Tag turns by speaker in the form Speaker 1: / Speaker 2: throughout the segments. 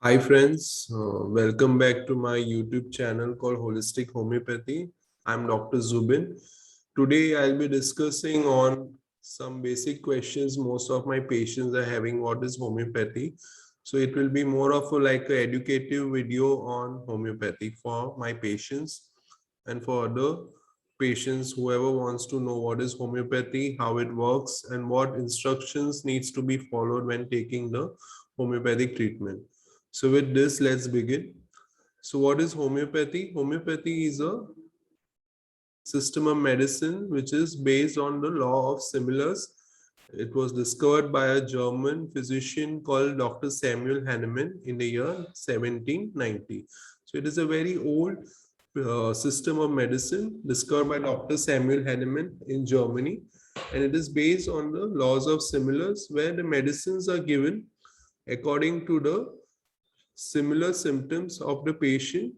Speaker 1: Hi friends, welcome back to my YouTube channel called Holistic Homeopathy. I'm Dr. Zubin. Today I'll be discussing on some basic questions most of my patients are having. What is homeopathy? So it will be more of like an educative video on homeopathy for my patients and for other patients, whoever wants to know what is homeopathy, how it works, and what instructions needs to be followed when taking the homeopathic treatment. So with this, let's begin. So what is homeopathy? Homeopathy is a system of medicine which is based on the law of similars. It was discovered by a German physician called Dr. Samuel Hahnemann in the year 1790. So it is a very old system of medicine discovered by Dr. Samuel Hahnemann in Germany, and it is based on the laws of similars where the medicines are given according to the similar symptoms of the patient,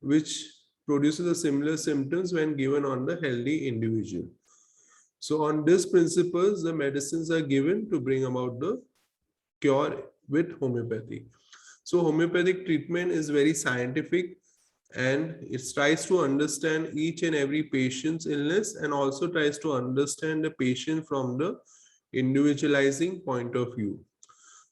Speaker 1: which produces the similar symptoms when given on the healthy individual. So on these principles, the medicines are given to bring about the cure with homeopathy. So homeopathic treatment is very scientific and it tries to understand each and every patient's illness and also tries to understand the patient from the individualizing point of view.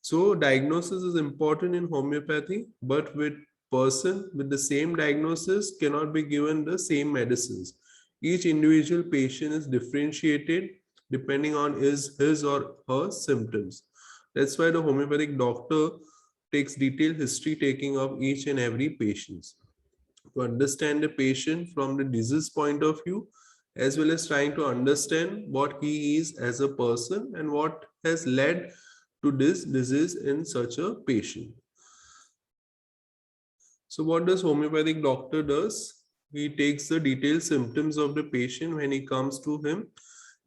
Speaker 1: So diagnosis is important in homeopathy, but with person with the same diagnosis cannot be given the same medicines. Each individual patient is differentiated depending on his or her symptoms. That's why the homeopathic doctor takes detailed history taking of each and every patient to understand the patient from the disease point of view, as well as trying to understand what he is as a person and what has led to this disease in such a patient. So what does homeopathic doctor does? He takes the detailed symptoms of the patient when he comes to him.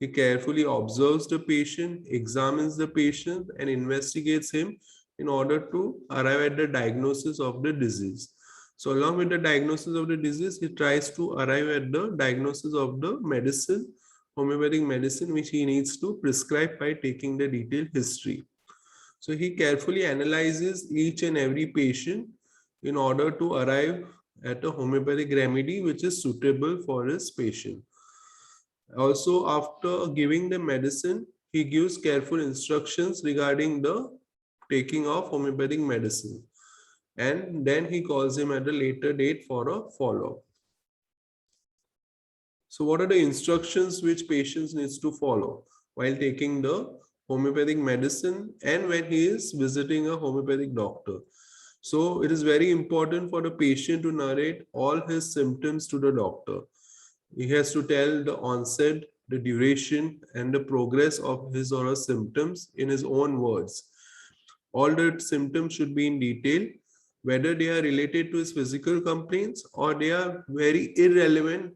Speaker 1: He carefully observes the patient, examines the patient, and investigates him in order to arrive at the diagnosis of the disease. So along with the diagnosis of the disease, he tries to arrive at the diagnosis of the medicine, homeopathic medicine, which he needs to prescribe by taking the detailed history. So he carefully analyzes each and every patient in order to arrive at a homeopathic remedy which is suitable for his patient. Also, after giving the medicine, he gives careful instructions regarding the taking of homeopathic medicine. And then he calls him at a later date for a follow-up. So what are the instructions which patients needs to follow while taking the homeopathic medicine and when he is visiting a homeopathic doctor? So it is very important for the patient to narrate all his symptoms to the doctor. He has to tell the onset, the duration, and the progress of his or her symptoms in his own words. All the symptoms should be in detail, whether they are related to his physical complaints or they are very irrelevant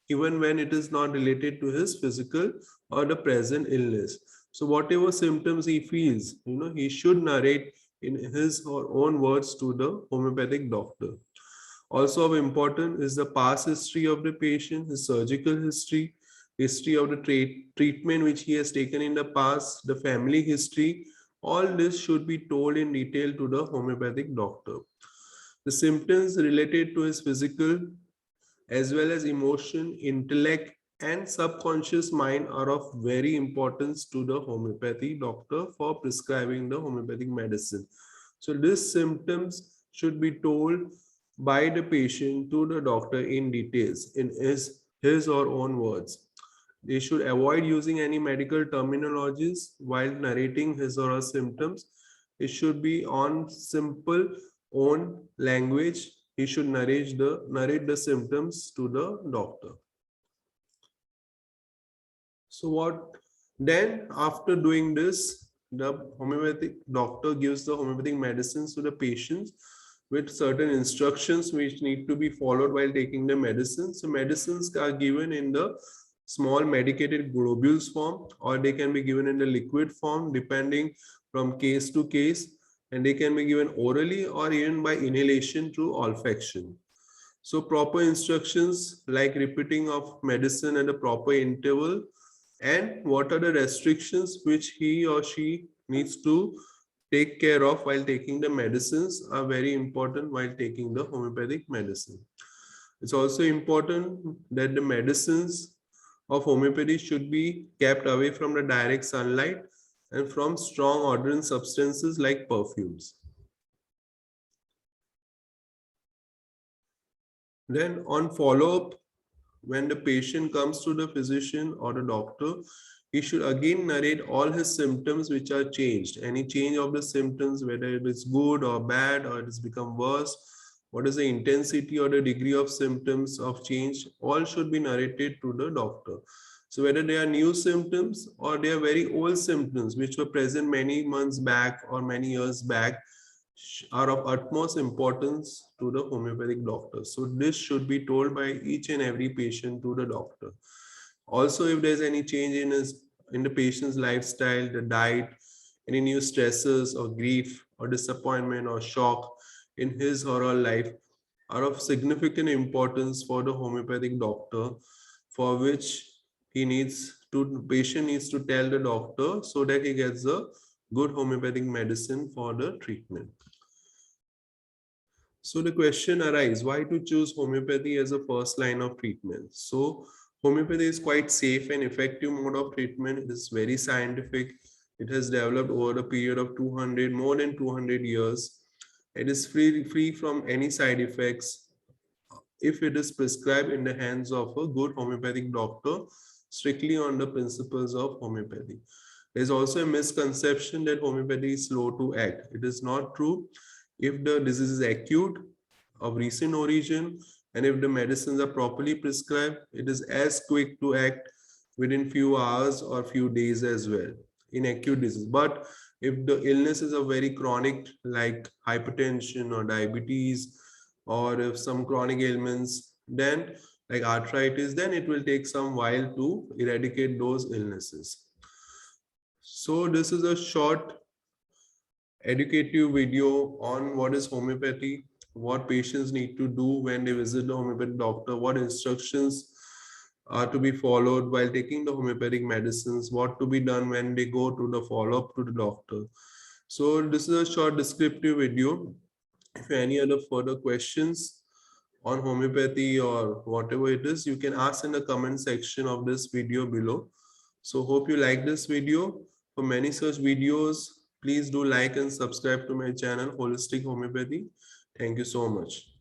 Speaker 1: even when it is not related to his physical or the present illness. So whatever symptoms he feels, he should narrate in his or own words to the homeopathic doctor. Also of importance is the past history of the patient, his surgical history, history of the treatment which he has taken in the past, the family history. All this should be told in detail to the homeopathic doctor. The symptoms related to his physical as well as emotion, intellect, and subconscious mind are of very importance to the homeopathy doctor for prescribing the homeopathic medicine. So these symptoms should be told by the patient to the doctor in details in his or own words. They should avoid using any medical terminologies while narrating his or her symptoms. It should be on simple own language. He should narrate the symptoms to the doctor. So what then after doing this, the homeopathic doctor gives the homeopathic medicines to the patients with certain instructions which need to be followed while taking the medicines. So medicines are given in the small medicated globules form, or they can be given in the liquid form depending from case to case, and they can be given orally or even by inhalation through olfaction. So proper instructions like repeating of medicine at a proper interval, and what are the restrictions which he or she needs to take care of while taking the medicines are very important while taking the homeopathic medicine. It's also important that the medicines of homeopathy should be kept away from the direct sunlight and from strong odorant substances like perfumes. Then on follow-up, when the patient comes to the physician or the doctor, he should again narrate all his symptoms which are changed. Any change of the symptoms, whether it is good or bad or it has become worse, what is the intensity or the degree of symptoms of change, all should be narrated to the doctor. So whether they are new symptoms or they are very old symptoms which were present many months back or many years back, are of utmost importance to the homeopathic doctor. So this should be told by each and every patient to the doctor. Also, if there's any change in the patient's lifestyle, the diet, any new stresses or grief or disappointment or shock in his or her life are of significant importance for the homeopathic doctor, for which patient needs to tell the doctor so that he gets a good homeopathic medicine for the treatment. So the question arises, why to choose homeopathy as a first line of treatment? So homeopathy is quite safe and effective mode of treatment. It is very scientific. It has developed over a period of more than 200 years. It is free from any side effects if it is prescribed in the hands of a good homeopathic doctor, strictly on the principles of homeopathy. There's also a misconception that homeopathy is slow to act. It is not true. If the disease is acute, of recent origin, and if the medicines are properly prescribed, it is as quick to act within few hours or few days as well in acute disease. But if the illness is a very chronic, like hypertension or diabetes, or if some chronic ailments, then like arthritis, then it will take some while to eradicate those illnesses. So this is a short educative video on what is homeopathy, what patients need to do when they visit the homeopathic doctor, what instructions are to be followed while taking the homeopathic medicines, what to be done when they go to the follow-up to the doctor. So this is a short descriptive video. If any other further questions on homeopathy or whatever it is, you can ask in the comment section of this video below. So hope you like this video. For many such videos, please do like and subscribe to my channel, Holistic Homeopathy. Thank you so much.